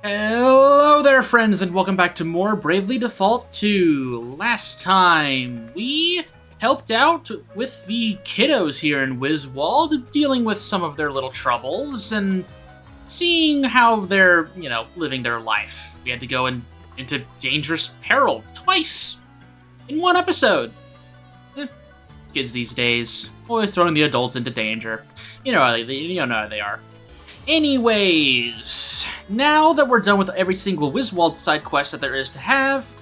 Hello there, friends, and welcome back to more Bravely Default 2. Last time, we helped out with the kiddos here in Wiswald, dealing with some of their little troubles, and seeing how they're, living their life. We had to go into dangerous peril twice in one episode. Kids these days, always throwing the adults into danger. You know how they are. Anyways, now that we're done with every single Wiswald side quest that there is to have,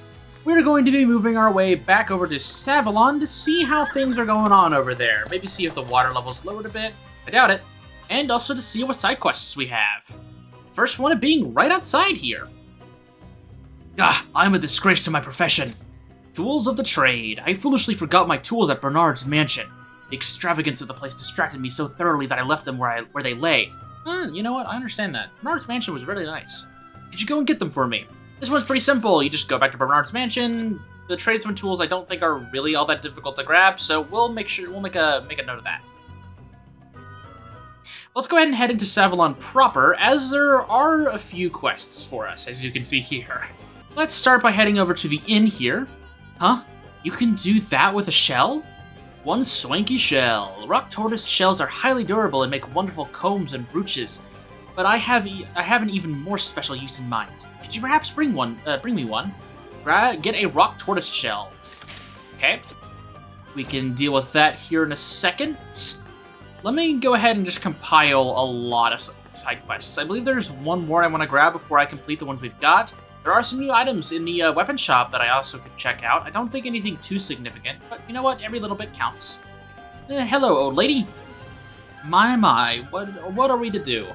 we're going to be moving our way back over to Savalon to see how things are going on over there. Maybe see if the water level's lowered a bit. I doubt it. And also to see what side quests we have. First one of being right outside here. I'm a disgrace to my profession. Tools of the trade. I foolishly forgot my tools at Bernard's mansion. The extravagance of the place distracted me so thoroughly that I left them where they lay. You know what? I understand that. Bernard's mansion was really nice. Could you go and get them for me? This one's pretty simple. You just go back to Bernard's mansion. The tradesman tools I don't think are really all that difficult to grab, so we'll make a note of that. Let's go ahead and head into Savalon proper, as there are a few quests for us, as you can see here. Let's start by heading over to the inn here. Huh? You can do that with a shell? One swanky shell. Rock tortoise shells are highly durable and make wonderful combs and brooches, but I have an even more special use in mind. Could you perhaps bring me one? Get a rock tortoise shell. Okay. We can deal with that here in a second. Let me go ahead and just compile a lot of side quests. I believe there's one more I want to grab before I complete the ones we've got. There are some new items in the weapon shop that I also could check out. I don't think anything too significant, but you know what? Every little bit counts. Hello, old lady. My, what are we to do?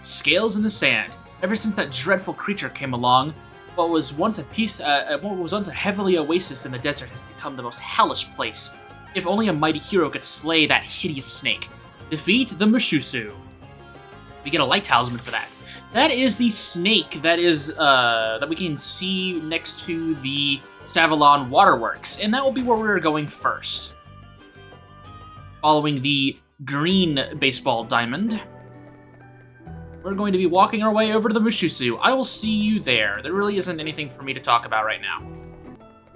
Scales in the sand. Ever since that dreadful creature came along, what was once a heavenly oasis in the desert has become the most hellish place. If only a mighty hero could slay that hideous snake. Defeat the Mushusu. We get a light talisman for that. That is the snake that we can see next to the Savalon Waterworks, and that will be where we're going first. Following the green baseball diamond, we're going to be walking our way over to the Mushusu. I will see you there. There really isn't anything for me to talk about right now.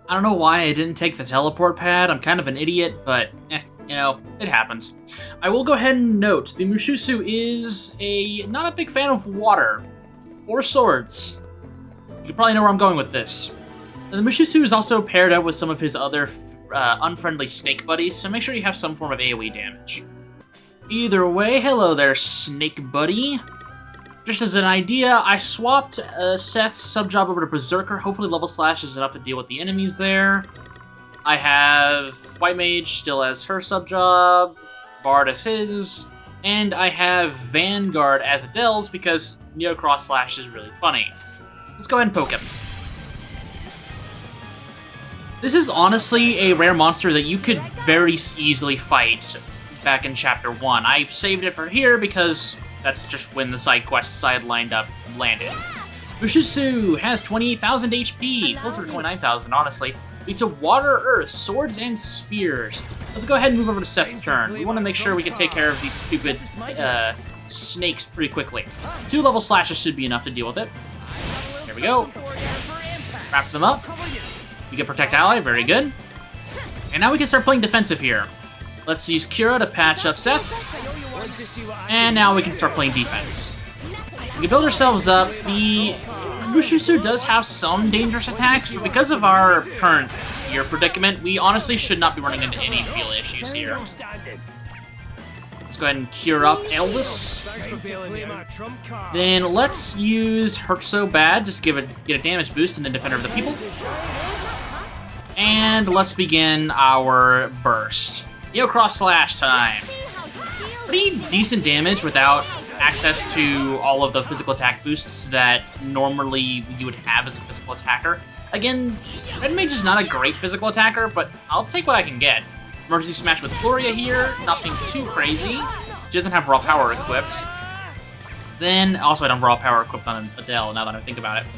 I don't know why I didn't take the teleport pad. I'm kind of an idiot, but it happens. I will go ahead and note, the Mushusu is not a big fan of water or swords. You probably know where I'm going with this. The Mushusu is also paired up with some of his other unfriendly snake buddies, so make sure you have some form of AoE damage. Either way, hello there, snake buddy. Just as an idea, I swapped Seth's sub-job over to Berserker. Hopefully level slash is enough to deal with the enemies there. I have White Mage still as her sub-job, Bard as his, and I have Vanguard as Adele's because Neo Cross Slash is really funny. Let's go ahead and poke him. This is honestly a rare monster that you could very easily fight back in Chapter 1. I saved it for here because that's just when the side quest landed. Mushusu has 28,000 HP, closer to 29,000 honestly. Beats a water, earth, swords, and spears. Let's go ahead and move over to Seth's turn. We want to make sure we can take care of these stupid snakes pretty quickly. 2 level slashes should be enough to deal with it. There we go. Wrap them up. We get Protect Ally, very good. And now we can start playing defensive here. Let's use Kira to patch up Seth. And now we can start playing defense. We can build ourselves up. The Mushusu does have some dangerous attacks, but because of our current gear predicament, we honestly should not be running into any feel issues here. Let's go ahead and cure up Elvis. Then let's use Hurt So Bad, just get a damage boost, and then Defender of the People. And let's begin our burst. Neo Cross Slash time. Pretty decent damage without access to all of the physical attack boosts that normally you would have as a physical attacker. Again, Red Mage is not a great physical attacker, but I'll take what I can get. Emergency Smash with Gloria here, nothing too crazy. She doesn't have Raw Power equipped. Then, also I don't have Raw Power equipped on Adele, now that I think about it.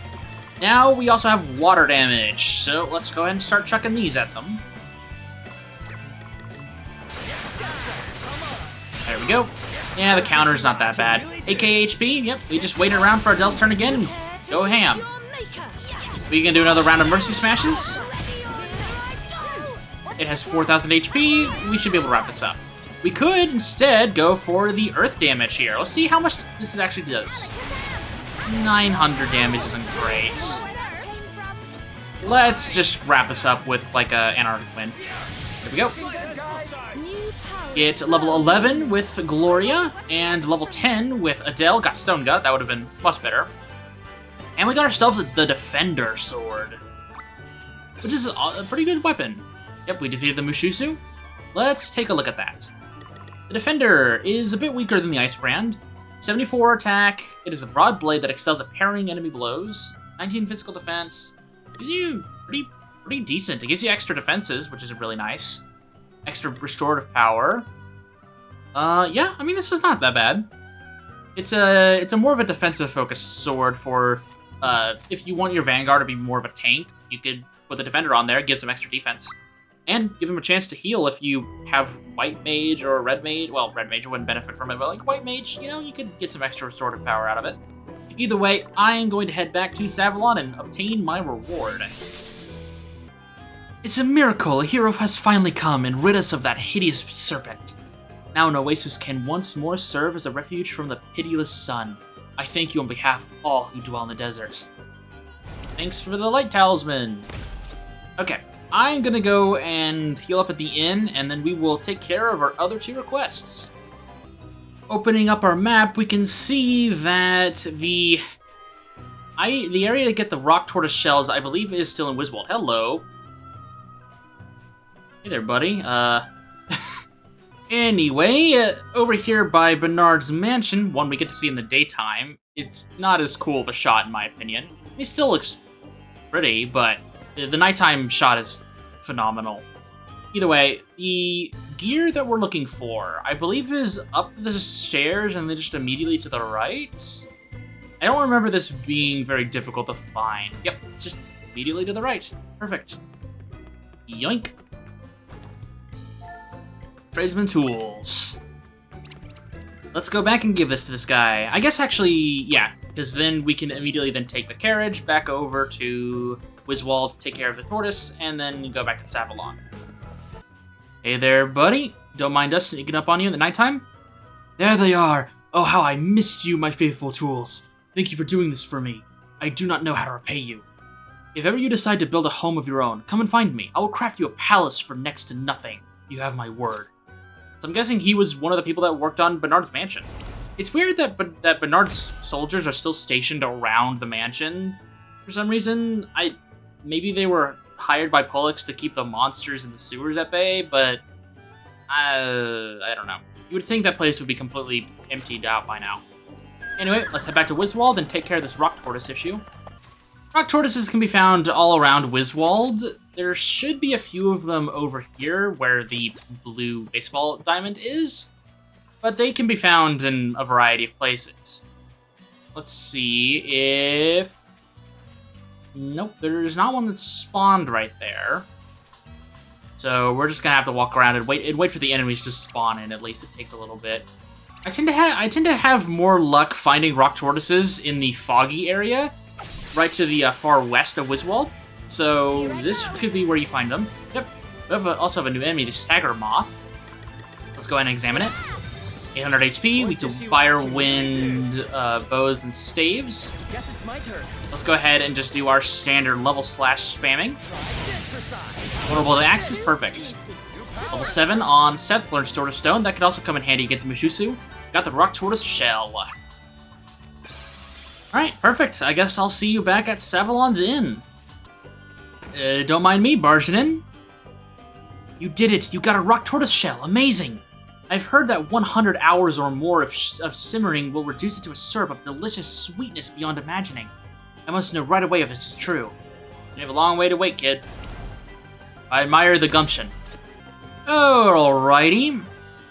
Now we also have water damage, so let's go ahead and start chucking these at them. There we go. Yeah, the counter's not that bad. AK HP, yep, we just waited around for Adele's turn again and Go ham. We can do another round of Mercy Smashes. It has 4,000 HP. We should be able to wrap this up. We could instead go for the earth damage here. Let's see how much this actually does. 900 damage isn't great. Let's just wrap this up with like a Antarctic Wind. There we go. Get level 11 with Gloria, and level 10 with Adele. Got Stone Gut, that would have been much better. And we got ourselves the Defender Sword, which is a pretty good weapon. Yep, we defeated the Mushusu. Let's take a look at that. The Defender is a bit weaker than the Ice Brand. 74 attack. It is a broad blade that excels at parrying enemy blows. 19 physical defense. Gives you pretty decent. It gives you extra defenses, which is really nice. Extra restorative power. Yeah, I mean, this is not that bad. It's a more of a defensive focused sword for if you want your Vanguard to be more of a tank, you could put the Defender on there. It gives him extra defense. And give him a chance to heal if you have White Mage or Red Mage. Well, Red Mage wouldn't benefit from it, but like White Mage, you know, you could get some extra restorative power out of it. Either way, I am going to head back to Savalon and obtain my reward. It's a miracle. A hero has finally come and rid us of that hideous serpent. Now an oasis can once more serve as a refuge from the pitiless sun. I thank you on behalf of all who dwell in the desert. Thanks for the light talisman. Okay. I'm gonna go and heal up at the inn, and then we will take care of our other 2 requests. Opening up our map, we can see that the area to get the rock tortoise shells, I believe, is still in Wiswold. Hello. Hey there, buddy. Anyway, over here by Bernard's mansion, one we get to see in the daytime. It's not as cool of a shot, in my opinion. It still looks pretty, but the nighttime shot is phenomenal. Either way, the gear that we're looking for, I believe, is up the stairs and then just immediately to the right. I don't remember this being very difficult to find. Yep, just immediately to the right. Perfect. Yoink. Tradesman tools. Let's go back and give this to this guy. I guess actually, yeah, because then we can immediately then take the carriage back over to Wiswold, take care of the tortoise, and then go back to Savalon. Hey there, buddy. Don't mind us sneaking up on you in the nighttime? There they are. Oh, how I missed you, my faithful tools. Thank you for doing this for me. I do not know how to repay you. If ever you decide to build a home of your own, come and find me. I will craft you a palace for next to nothing. You have my word. So I'm guessing he was one of the people that worked on Bernard's mansion. It's weird that Bernard's soldiers are still stationed around the mansion. For some reason, maybe they were hired by Pollux to keep the monsters in the sewers at bay, but I don't know. You would think that place would be completely emptied out by now. Anyway, let's head back to Wiswold and take care of this rock tortoise issue. Rock tortoises can be found all around Wiswold. There should be a few of them over here where the blue baseball diamond is, but they can be found in a variety of places. Let's see if... Nope, there's not one that's spawned right there. So we're just gonna have to walk around and wait for the enemies to spawn in. At least it takes a little bit. I tend to have more luck finding rock tortoises in the foggy area, right to the far west of Wiswold. So this could be where you find them. Yep. We also have a new enemy, the Stagger Moth. Let's go ahead and examine it. 800 HP. We can fire, wind, bows, and staves. Guess it's my turn. Let's go ahead and just do our standard level slash spamming. Vulnerable to axe is perfect. Level 7 on Seth learns Sword of Stone. That could also come in handy against Mushusu. Got the Rock Tortoise Shell. Alright, perfect. I guess I'll see you back at Savalon's Inn. Don't mind me barging in. You did it. You got a Rock Tortoise Shell. Amazing. I've heard that 100 hours or more of simmering will reduce it to a syrup of delicious sweetness beyond imagining. I must know right away if this is true. You have a long way to wait, kid. I admire the gumption. Alrighty.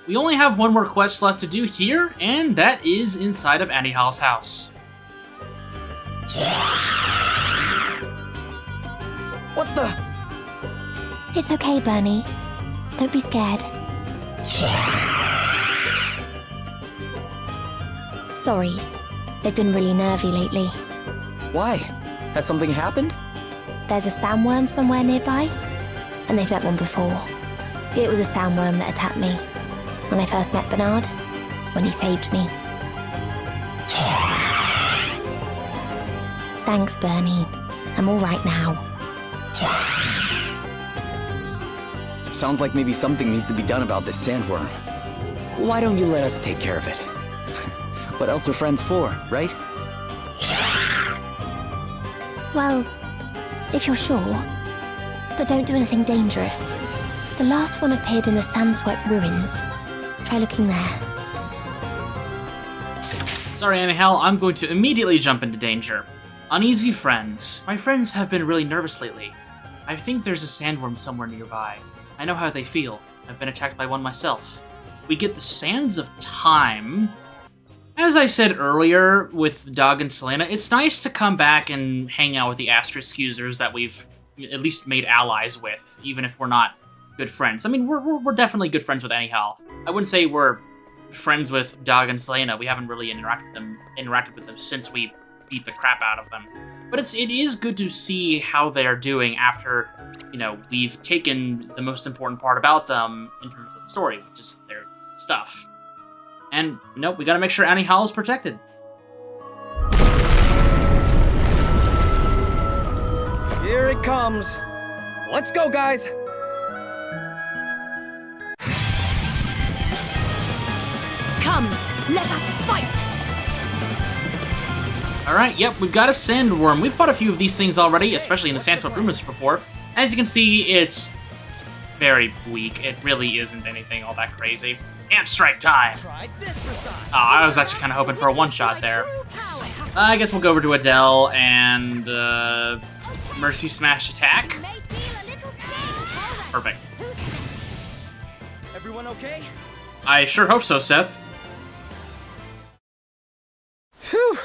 We only have one more quest left to do here, and that is inside of Annie Hall's house. What the? It's okay, Bernie. Don't be scared. Sorry. They've been really nervy lately. Why? Has something happened? There's a sandworm somewhere nearby, and they've met one before. It was a sandworm that attacked me when I first met Bernard, when he saved me. Thanks, Bernie. I'm all right now. Sounds like maybe something needs to be done about this sandworm. Why don't you let us take care of it? What else are friends for, right? Well, if you're sure. But don't do anything dangerous. The last one appeared in the sand-swept ruins. Try looking there. Sorry, Anyhow, I'm going to immediately jump into danger. Uneasy friends. My friends have been really nervous lately. I think there's a sandworm somewhere nearby. I know how they feel. I've been attacked by one myself. We get the Sands of Time. As I said earlier with Doug and Selena, it's nice to come back and hang out with the asterisk users that we've at least made allies with, even if we're not good friends. I mean, we're definitely good friends with Anyhow. I wouldn't say we're friends with Doug and Selena. We haven't really interacted with them since we beat the crap out of them. But it is good to see how they're doing after, you know, we've taken the most important part about them in terms of the story, which is their stuff. And, nope, we gotta make sure Anyhow is protected. Here it comes. Let's go, guys. Come, let us fight! Alright, yep, we've got a sandworm. We've fought a few of these things already, especially in the Sandswept Ruins before. As you can see, it's very weak. It really isn't anything all that crazy. Amp strike time! Oh, I was actually kind of hoping for a one-shot there. I guess we'll go over to Adele and Mercy Smash attack. Perfect. Everyone okay? I sure hope so, Seth. Phew!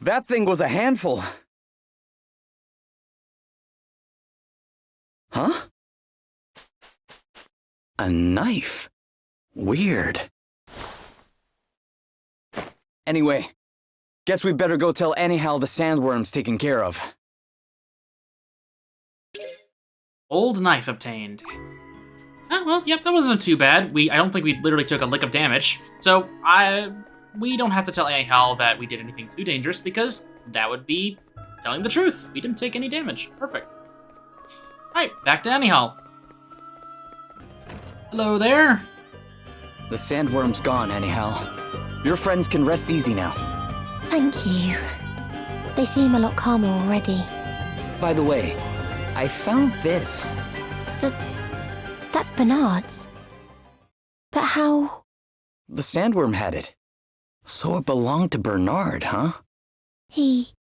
That thing was a handful. Huh? A knife? Weird. Anyway, guess we better go tell Anyhow the sandworm's taken care of. Old knife obtained. Oh, well, yep, that wasn't too bad. I don't think we literally took a lick of damage. So, we don't have to tell Anyhow that we did anything too dangerous, because that would be telling the truth. We didn't take any damage. Perfect. Alright, back to Anyhow. Hello there. The sandworm's gone, Anyhow. Your friends can rest easy now. Thank you. They seem a lot calmer already. By the way, I found this. That's Bernard's. But how... The sandworm had it. So it belonged to Bernard, huh? He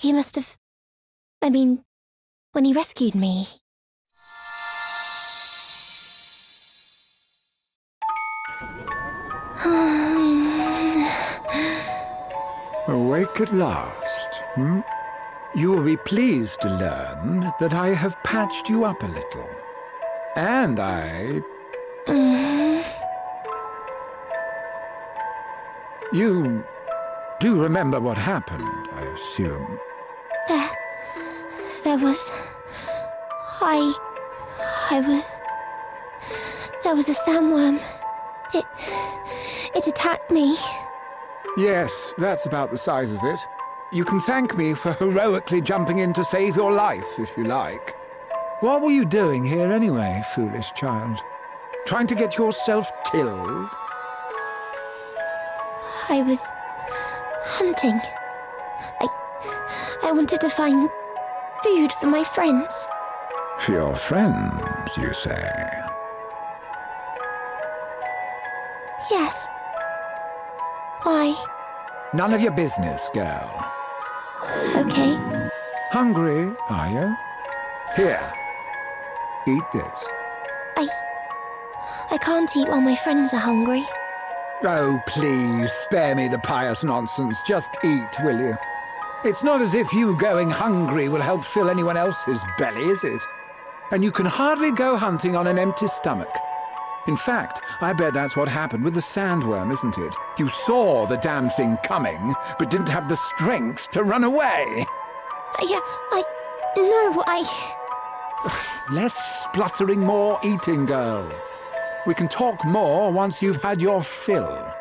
must have... I mean, when he rescued me... Awake at last, hmm? You will be pleased to learn that I have patched you up a little. And You do remember what happened, I assume? There was... There was a sandworm. It attacked me. Yes, that's about the size of it. You can thank me for heroically jumping in to save your life, if you like. What were you doing here anyway, foolish child? Trying to get yourself killed? I was... hunting. I wanted to find food for my friends. For your friends, you say? Yes. Why? None of your business, girl. Okay. Hungry, are you? Here. Eat this. I can't eat while my friends are hungry. Oh, please, spare me the pious nonsense. Just eat, will you? It's not as if you going hungry will help fill anyone else's belly, is it? And you can hardly go hunting on an empty stomach. In fact, I bet that's what happened with the sandworm, isn't it? You saw the damn thing coming, but didn't have the strength to run away. Yeah, Less spluttering, more eating, girl. We can talk more once you've had your fill.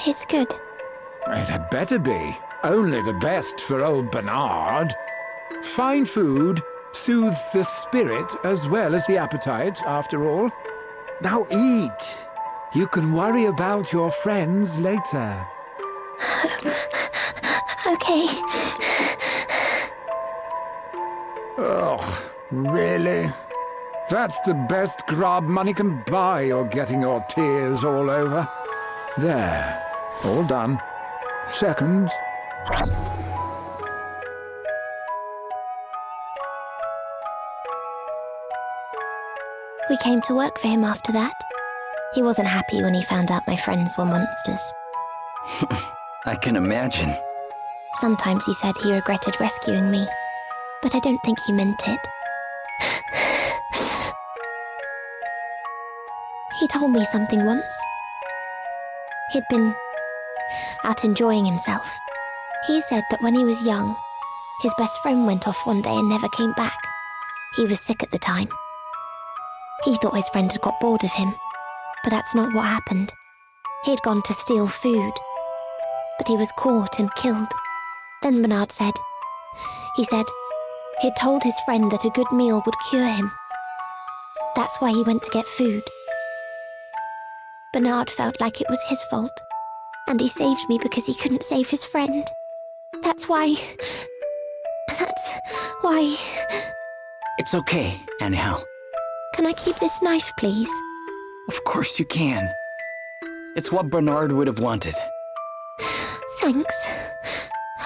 It's good. It had better be. Only the best for old Bernard. Fine food soothes the spirit as well as the appetite, after all. Now eat. You can worry about your friends later. Okay. Oh, really? That's the best grub money can buy, you're getting your tears all over. There. All done. Seconds. We came to work for him after that. He wasn't happy when he found out my friends were monsters. I can imagine. Sometimes he said he regretted rescuing me, but I don't think he meant it. He told me something once. He'd been out enjoying himself. He said that when he was young, his best friend went off one day and never came back. He was sick at the time. He thought his friend had got bored of him, but that's not what happened. He'd gone to steal food, but he was caught and killed. Then Bernard said he'd told his friend that a good meal would cure him. That's why he went to get food. Bernard felt like it was his fault, and he saved me because he couldn't save his friend. That's why... It's okay, Angel. Can I keep this knife, please? Of course you can. It's what Bernard would have wanted. Thanks.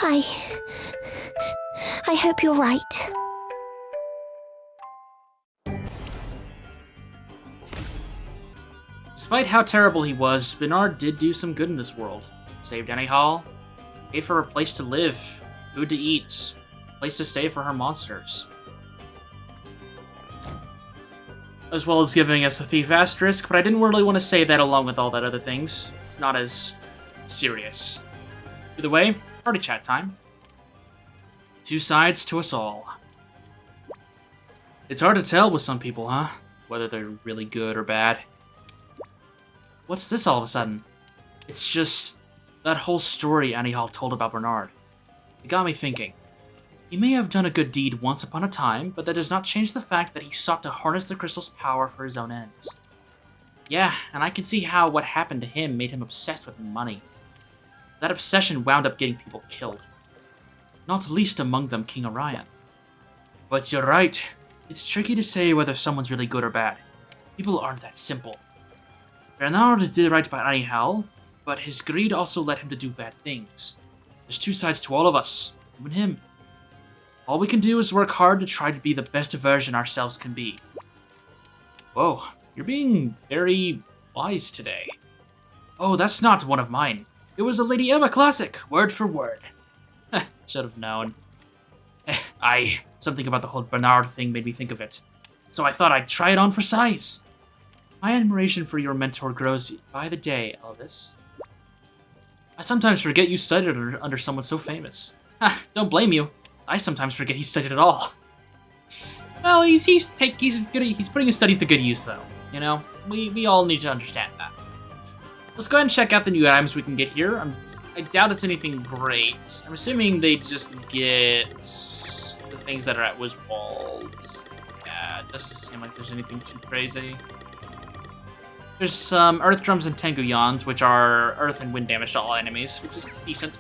I hope you're right. Despite how terrible he was, Bernard did do some good in this world. Saved Annie Hall, gave her a place to live, food to eat, a place to stay for her monsters. As well as giving us a thief asterisk, but I didn't really want to say that along with all that other things. It's not as serious. Either way, party chat time. Two sides to us all. It's hard to tell with some people, huh? Whether they're really good or bad. What's this all of a sudden? It's just that whole story Annie Hall told about Bernard. It got me thinking. He may have done a good deed once upon a time, but that does not change the fact that he sought to harness the crystal's power for his own ends. Yeah, and I can see how what happened to him made him obsessed with money. That obsession wound up getting people killed. Not least among them King Orion. But you're right. It's tricky to say whether someone's really good or bad. People aren't that simple. Bernard did right by Annie Hall, but his greed also led him to do bad things. There's two sides to all of us, even him. All we can do is work hard to try to be the best version ourselves can be. Whoa, you're being very wise today. Oh, that's not one of mine. It was a Lady Emma classic, word for word. Should have known. Something about the whole Bernard thing made me think of it. So I thought I'd try it on for size. My admiration for your mentor grows by the day, Elvis. I sometimes forget you studied under someone so famous. Don't blame you. I sometimes forget he studied at all. Well, he's putting his studies to good use, though. You know, we all need to understand that. Let's go ahead and check out the new items we can get here. I doubt it's anything great. I'm assuming they just get the things that are at Wiswald. Yeah, it doesn't seem like there's anything too crazy. There's some Earth Drums and Tenguyons, which are Earth and Wind damage to all enemies, which is decent.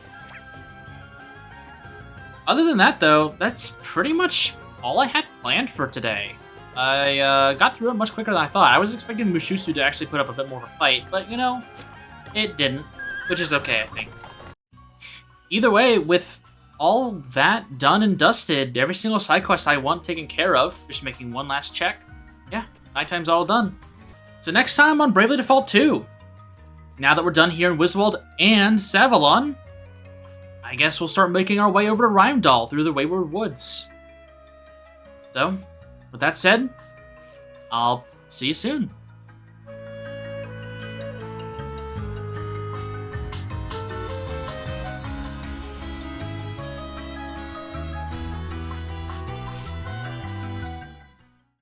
Other than that, though, that's pretty much all I had planned for today. I got through it much quicker than I thought. I was expecting Mushusu to actually put up a bit more of a fight, but, you know, it didn't, which is okay, I think. Either way, with all that done and dusted, every single side quest I want taken care of, just making one last check, yeah, nighttime's all done. So next time on Bravely Default 2. Now that we're done here in Wiswald and Savalon, I guess we'll start making our way over to Rheimdall through the Wayward Woods. So, with that said, I'll see you soon.